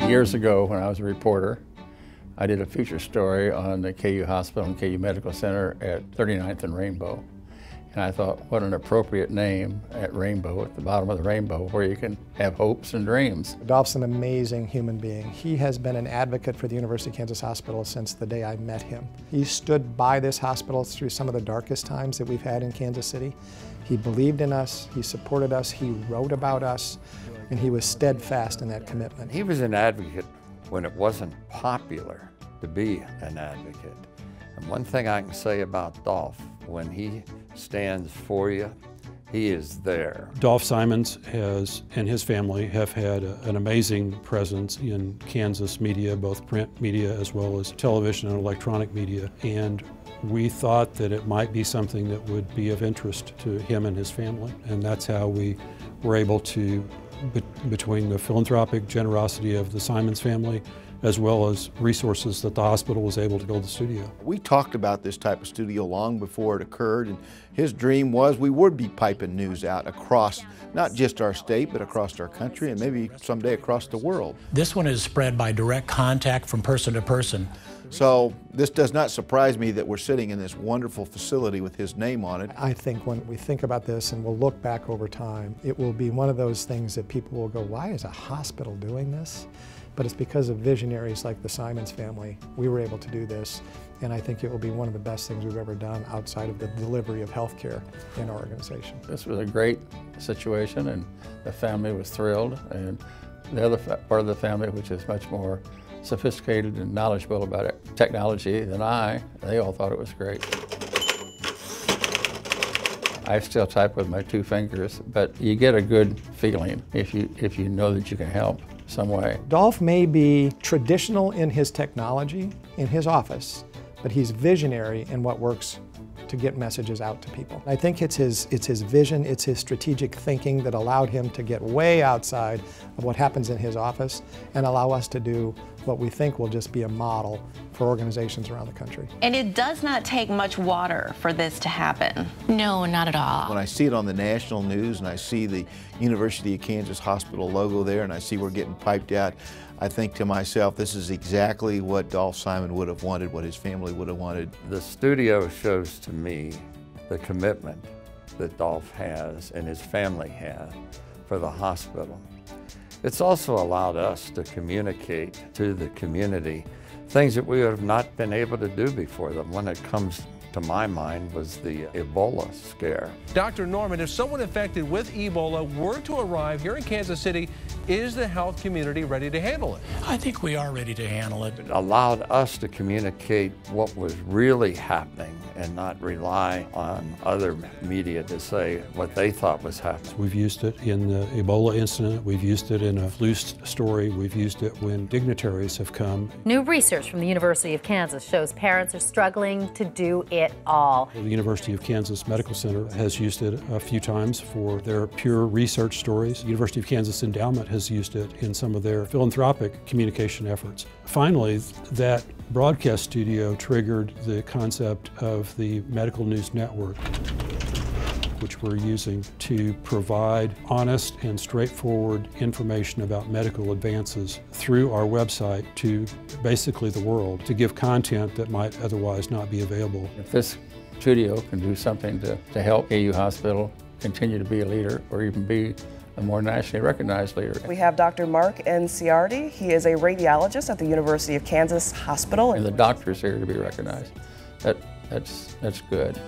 Years ago, when I was a reporter, I did a feature story on the KU Hospital and KU Medical Center at 39th and Rainbow. And I thought, what an appropriate name at Rainbow, at the bottom of the rainbow, where you can have hopes and dreams. Dolph's an amazing human being. He has been an advocate for the University of Kansas Hospital since the day I met him. He stood by this hospital through some of the darkest times that we've had in Kansas City. He believed in us, he supported us, he wrote about us, and he was steadfast in that commitment. He was an advocate when it wasn't popular to be an advocate. And one thing I can say about Dolph, when he stands for you, he is there. Dolph Simons and his family have had an amazing presence in Kansas media, both print media as well as television and electronic media. And we thought that it might be something that would be of interest to him and his family. And that's how we were able to, between the philanthropic generosity of the Simons family, as well as resources that the hospital was able to build the studio. We talked about this type of studio long before it occurred, and his dream was we would be piping news out across not just our state, but across our country and maybe someday across the world. This one is spread by direct contact from person to person. So this does not surprise me that we're sitting in this wonderful facility with his name on it. I think when we think about this and we'll look back over time, it will be one of those things that people will go, why is a hospital doing this? But it's because of visionaries like the Simons family. We were able to do this, and I think it will be one of the best things we've ever done outside of the delivery of health care in our organization. This was a great situation, and the family was thrilled, and the other part of the family, which is much more sophisticated and knowledgeable about technology than they all thought it was great. I still type with my 2 fingers, but you get a good feeling if you know that you can help some way. Dolph may be traditional in his technology, in his office, but he's visionary in what works to get messages out to people. I think it's his vision, it's his strategic thinking that allowed him to get way outside of what happens in his office and allow us to do what we think will just be a model for organizations around the country. And it does not take much water for this to happen. No, not at all. When I see it on the national news and I see the University of Kansas Hospital logo there and I see we're getting piped out, I think to myself, this is exactly what Dolph Simon would have wanted, what his family would have wanted. The studio shows to me the commitment that Dolph has and his family has for the hospital. It's also allowed us to communicate to the community things that we have not been able to do before. The one that comes to my mind was the Ebola scare. Dr. Norman, if someone infected with Ebola were to arrive here in Kansas City, is the health community ready to handle it? I think we are ready to handle it. It allowed us to communicate what was really happening and not rely on other media to say what they thought was happening. We've used it in the Ebola incident, we've used it in a flu story, we've used it when dignitaries have come. New research from the University of Kansas shows parents are struggling to do it all. The University of Kansas Medical Center has used it a few times for their pure research stories. The University of Kansas Endowment has used it in some of their philanthropic communication efforts. Finally, that broadcast studio triggered the concept of the Medical News Network, which we're using to provide honest and straightforward information about medical advances through our website to basically the world, to give content that might otherwise not be available. If this studio can do something to help KU Hospital continue to be a leader or even be a more nationally recognized leader. We have Dr. Mark Ciardi. He is a radiologist at the University of Kansas Hospital. And the doctors here to be recognized. That's good.